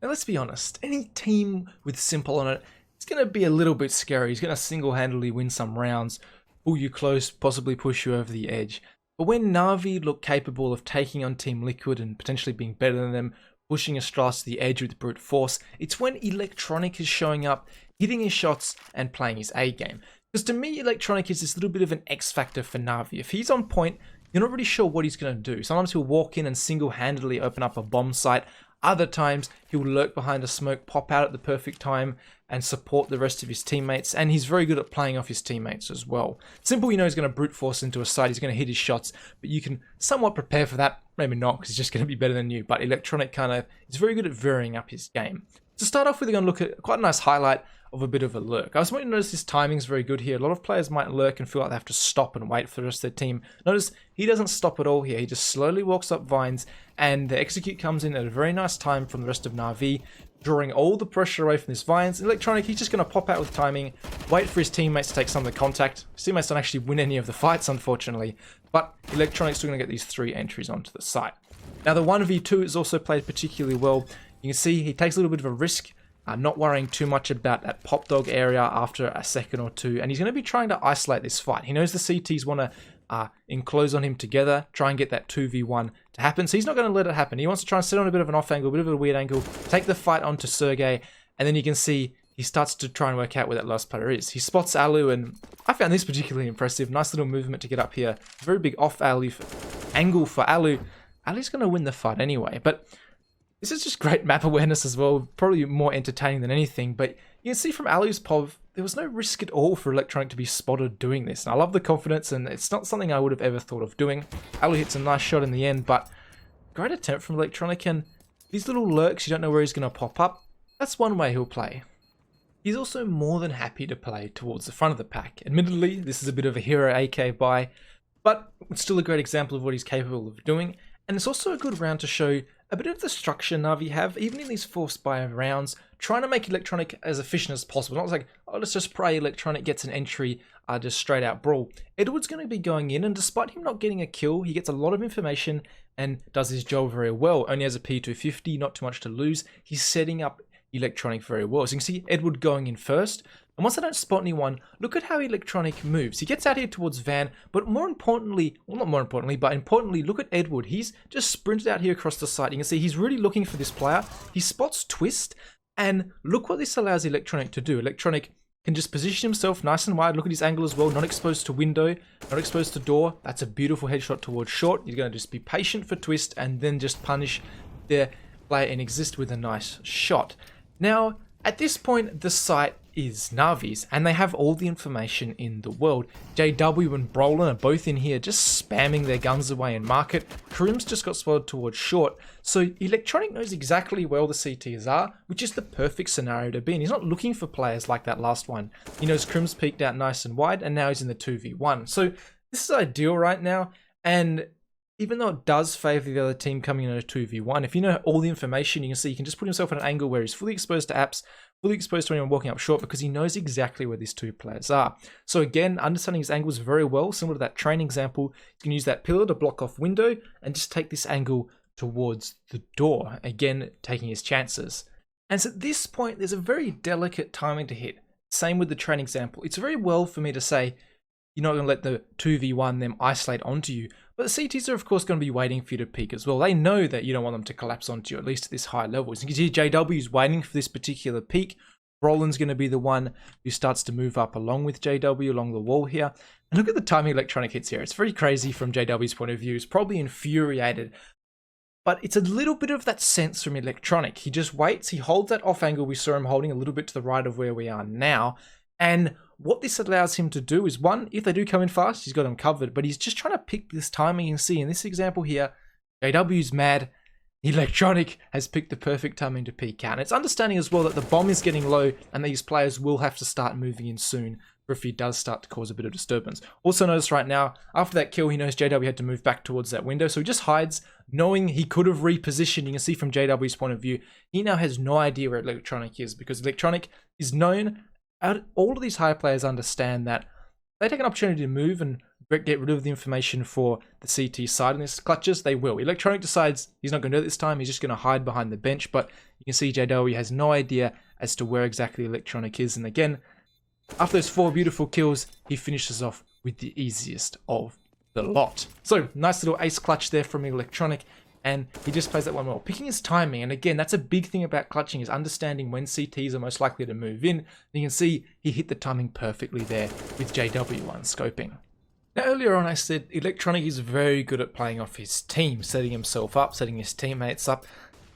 Now let's be honest, any team with Simple on it, it's going to be a little bit scary. He's going to single-handedly win some rounds, pull you close, possibly push you over the edge. But when Navi look capable of taking on Team Liquid and potentially being better than them, pushing Astras to the edge with brute force, it's when Electronic is showing up, hitting his shots and playing his A game. Because to me, Electronic is this little bit of an X factor for Navi. If he's on point, you're not really sure what he's going to do. Sometimes he'll walk in and single-handedly open up a bomb site. Other times, he'll lurk behind a smoke, pop out at the perfect time, and support the rest of his teammates. And he's very good at playing off his teammates as well. Simple, you know, he's going to brute force into a site. He's going to hit his shots, but you can somewhat prepare for that. Maybe not, because he's just going to be better than you. But Electronic kind of is very good at varying up his game. To start off with, we're going to look at quite a nice highlight of a bit of a lurk. I just want you to notice his timing's very good here. A lot of players might lurk and feel like they have to stop and wait for the rest of their team. Notice he doesn't stop at all here. He just slowly walks up vines, and the execute comes in at a very nice time from the rest of Navi, drawing all the pressure away from this vines. Electronic, he's just going to pop out with timing, wait for his teammates to take some of the contact. His teammates don't actually win any of the fights, unfortunately, but Electronic's still going to get these 3 entries onto the site. Now, the 1v2 is also played particularly well. You can see he takes a little bit of a risk, not worrying too much about that pop dog area after a second or two, and he's going to be trying to isolate this fight. He knows the CTs want to enclose on him together, try and get that 2v1 to happen, so he's not going to let it happen. He wants to try and sit on a bit of an off angle, a bit of a weird angle, take the fight onto Sergey, and then you can see he starts to try and work out where that last player is. He spots Alu, and I found this particularly impressive. Nice little movement to get up here. Very big off angle for Alu. Alu's going to win the fight anyway, but this is just great map awareness as well, probably more entertaining than anything, but you can see from Alu's POV, there was no risk at all for Electronic to be spotted doing this. And I love the confidence, and it's not something I would have ever thought of doing. Alu hits a nice shot in the end, but great attempt from Electronic, and these little lurks, you don't know where he's going to pop up. That's one way he'll play. He's also more than happy to play towards the front of the pack. Admittedly, this is a bit of a hero AK buy, but it's still a great example of what he's capable of doing, and it's also a good round to show a bit of the structure Navi have, even in these forced buy rounds, trying to make Electronic as efficient as possible. Not like, oh, let's just pray Electronic gets an entry, just straight out brawl. Edward's going to be going in, and despite him not getting a kill, he gets a lot of information and does his job very well. Only has a P250, not too much to lose. He's setting up Electronic very well. So you can see Edward going in first. And once I don't spot anyone, look at how Electronic moves. He gets out here towards Van, but more importantly, well, not more importantly, but importantly, look at Edward. He's just sprinted out here across the site. You can see he's really looking for this player. He spots Twist, and look what this allows Electronic to do. Electronic can just position himself nice and wide. Look at his angle as well, not exposed to window, not exposed to door. That's a beautiful headshot towards short. You're going to just be patient for Twist and then just punish their player and exist with a nice shot. Now, at this point, the site is Navi's, and they have all the information in the world. JW and Brolin are both in here just spamming their guns away in market. Karim's just got spotted towards short, so Electronic knows exactly where all the CTs are, which is the perfect scenario to be in. He's not looking for players like that last one. He knows Karim's peeked out nice and wide, and now he's in the 2v1. So this is ideal right now, and even though it does favour the other team coming in at a 2v1, if you know all the information, you can see he can just put himself at an angle where he's fully exposed to apps, fully exposed to anyone walking up short, because he knows exactly where these two players are. So again, understanding his angles very well, similar to that train example, you can use that pillar to block off window and just take this angle towards the door, again taking his chances. And so at this point, there's a very delicate timing to hit. Same with the train example. It's very well for me to say, you're not going to let the 2v1 them isolate onto you. But the CTs are, of course, going to be waiting for you to peek as well. They know that you don't want them to collapse onto you, at least at this high level. So you can see JW is waiting for this particular peek. Roland's going to be the one who starts to move up along with JW along the wall here. And look at the timing Electronic hits here. It's very crazy from JW's point of view. He's probably infuriated. But it's a little bit of that sense from Electronic. He just waits. He holds that off angle we saw him holding a little bit to the right of where we are now. And what this allows him to do is, one, if they do come in fast, he's got them covered, but he's just trying to pick this timing. You can see in this example here, JW's mad. Electronic has picked the perfect timing to peek out. And it's understanding as well that the bomb is getting low and these players will have to start moving in soon if he does start to cause a bit of disturbance. Also notice right now, after that kill, he knows JW had to move back towards that window, so he just hides, knowing he could have repositioned. You can see from JW's point of view, he now has no idea where Electronic is, because Electronic is known. All of these high players understand that They take an opportunity to move and get rid of the information for the CT side in this clutches. They will. Electronic decides he's not going to do it this time. He's just going to hide behind the bench. But you can see JW has no idea as to where exactly Electronic is. And again, after those 4 beautiful kills, he finishes off with the easiest of the lot. So nice little ace clutch there from Electronic. And he just plays that one well, picking his timing. And again, that's a big thing about clutching, is understanding when CTs are most likely to move in. And you can see he hit the timing perfectly there with JW1 scoping. Now, earlier on I said Electronic is very good at playing off his team, setting himself up, setting his teammates up.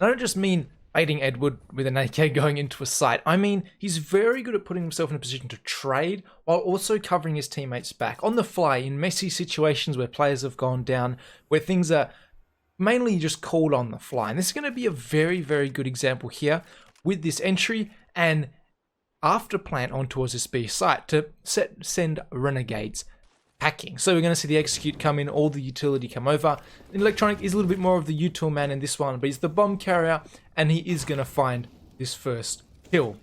And I don't just mean baiting Edward with an AK going into a site. I mean, he's very good at putting himself in a position to trade while also covering his teammates back on the fly in messy situations where players have gone down, where things are mainly just called on the fly. And this is going to be a very, very good example here with this entry and after plant on towards this B site to send renegades packing. So we're going to see the execute come in, all the utility come over. Electronic is a little bit more of the util man in this one, but he's the bomb carrier and he is going to find this first kill.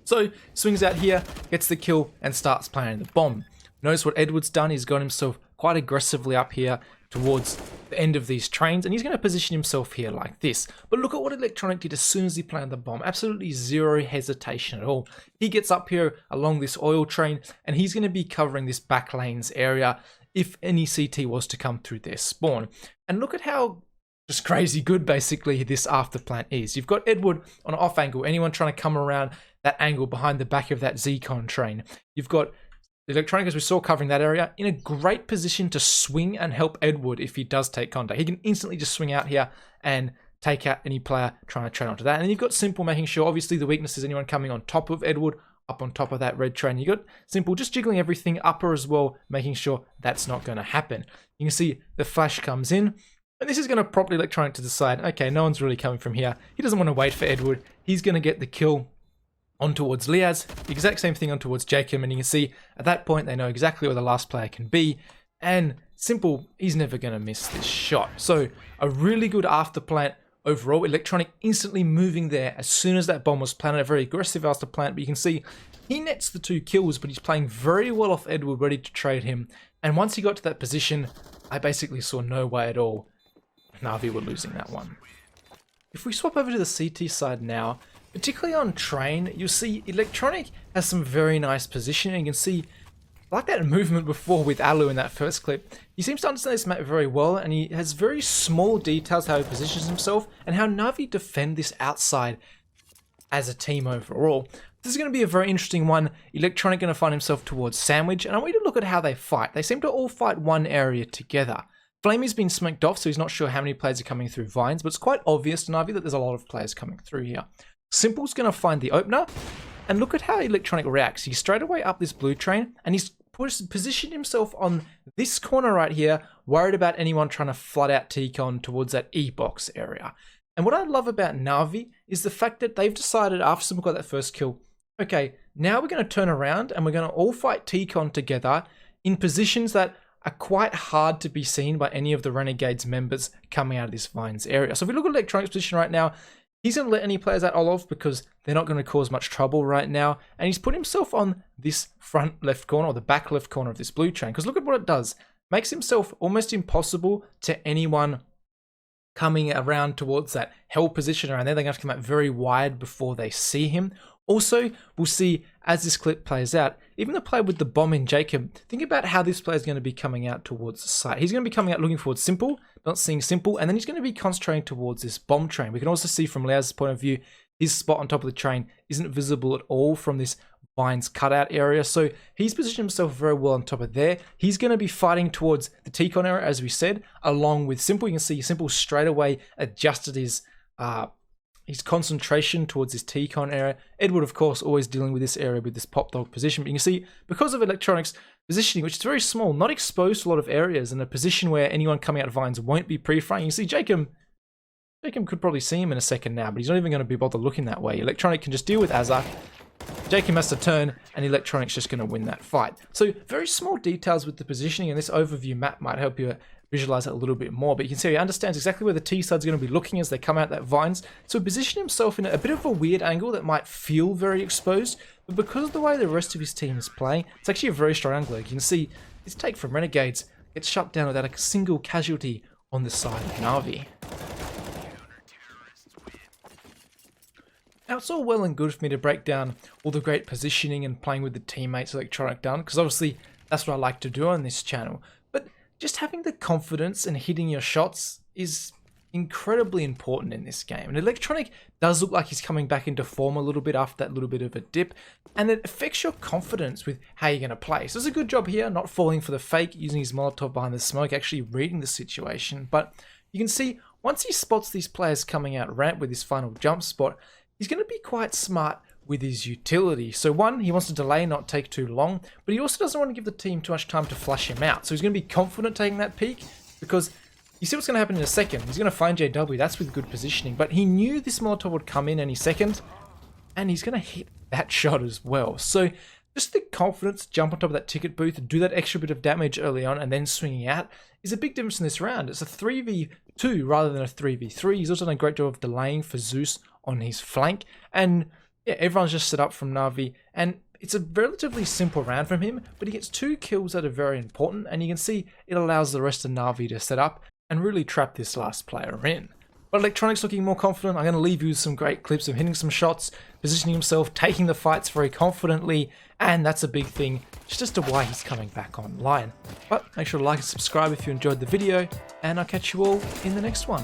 So swings out here, gets the kill and starts planting the bomb. Notice what Edward's done, he's got himself quite aggressively up here towards the end of these trains, and he's going to position himself here like this. But look at what Electronic did as soon as he planted the bomb. Absolutely zero hesitation at all. He gets up here along this oil train, and he's going to be covering this back lanes area if any CT was to come through their spawn. And look at how just crazy good basically this after plant is. You've got Edward on an off angle, anyone trying to come around that angle behind the back of that Zcon train. You've got Electronic, as we saw, covering that area, in a great position to swing and help Edward if he does take contact. He can instantly just swing out here and take out any player trying to train onto that. And then you've got Simple making sure, obviously, the weakness is anyone coming on top of Edward, up on top of that red train. You've got Simple just jiggling everything, upper as well, making sure that's not going to happen. You can see the flash comes in, and this is going to prompt Electronic to decide, okay, no one's really coming from here. He doesn't want to wait for Edward. He's going to get the kill on towards Liaz, the exact same thing on towards Jacob, and you can see at that point they know exactly where the last player can be, and Simple, he's never going to miss this shot. So a really good after plant overall. Electronic instantly moving there as soon as that bomb was planted, a very aggressive after plant, but you can see he nets the 2 kills, but he's playing very well off Edward, ready to trade him. And once he got to that position, I basically saw no way at all Navi were losing that one. If we swap over to the CT side now, particularly on train, you'll see Electronic has some very nice positioning. You can see, like that movement before with Alu in that first clip, he seems to understand this map very well, and he has very small details how he positions himself and how Navi defend this outside as a team overall. This is going to be a very interesting one. Electronic going to find himself towards Sandwich, and I want you to look at how they fight. They seem to all fight one area together. Flamey's been smoked off, so he's not sure how many players are coming through Vines, but it's quite obvious to Navi that there's a lot of players coming through here. Simple's going to find the opener, and look at how Electronic reacts. He's straight away up this blue train, and he's positioned himself on this corner right here, worried about anyone trying to flood out T-Con towards that E-box area. And what I love about Navi is the fact that they've decided, after Simple got that first kill, okay, now we're going to turn around and we're going to all fight T-Con together in positions that are quite hard to be seen by any of the Renegades members coming out of this Vines area. So if we look at Electronic's position right now, he's going to let any players out Olov because they're not going to cause much trouble right now. And he's put himself on this front left corner, or the back left corner of this blue train. Because look at what it does. Makes himself almost impossible to anyone coming around towards that hell position around there. They're going to have to come out very wide before they see him. Also, we'll see as this clip plays out, even the player with the bomb in Jacob, think about how this player is going to be coming out towards the site. He's going to be coming out looking towards Simple, not seeing Simple, and then he's going to be concentrating towards this bomb train. We can also see from Liaz's point of view, his spot on top of the train isn't visible at all from this Vines cutout area. So he's positioned himself very well on top of there. He's going to be fighting towards the T-Con area, as we said, along with Simple. You can see Simple straight away adjusted his concentration towards this T-Con area. Edward, of course, always dealing with this area with this pop dog position. But you can see, because of Electronic's positioning, which is very small, not exposed to a lot of areas, and a position where anyone coming out of Vines won't be pre-frying. You see Jacob could probably see him in a second now, but he's not even going to be bothered looking that way. Electronic can just deal with Azak. Jacob has to turn, and Electronic's just going to win that fight. So very small details with the positioning, and this overview map might help you visualize it a little bit more, but you can see he understands exactly where the T side's going to be looking as they come out that vines. So he positioned himself in a bit of a weird angle that might feel very exposed, but because of the way the rest of his team is playing, it's actually a very strong angle. You can see his take from Renegades gets shut down without a single casualty on the side of Navi. Now, it's all well and good for me to break down all the great positioning and playing with the teammates electronic done, because obviously that's what I like to do on this channel. But just having the confidence and hitting your shots is incredibly important in this game. And electronic does look like he's coming back into form a little bit after that little bit of a dip, and it affects your confidence with how you're going to play. So it's a good job here, not falling for the fake, using his Molotov behind the smoke, actually reading the situation. But you can see once he spots these players coming out ramp with his final jump spot, he's going to be quite smart with his utility. So one, he wants to delay, not take too long, but he also doesn't want to give the team too much time to flush him out. So he's going to be confident taking that peek, because you see what's going to happen in a second. He's going to find JW, that's with good positioning, but he knew this Molotov would come in any second, and he's going to hit that shot as well. So just the confidence, jump on top of that ticket booth, do that extra bit of damage early on, and then swinging out is a big difference in this round. It's a 3v2 rather than a 3v3. He's also done a great job of delaying for Zeus on his flank, and yeah, everyone's just set up from Navi, and it's a relatively simple round from him, but he gets 2 kills that are very important, and you can see it allows the rest of Navi to set up and really trap this last player in. But Electronic's looking more confident. I'm going to leave you with some great clips of hitting some shots, positioning himself, taking the fights very confidently, and that's a big thing just as to why he's coming back online. But make sure to like and subscribe if you enjoyed the video, and I'll catch you all in the next one.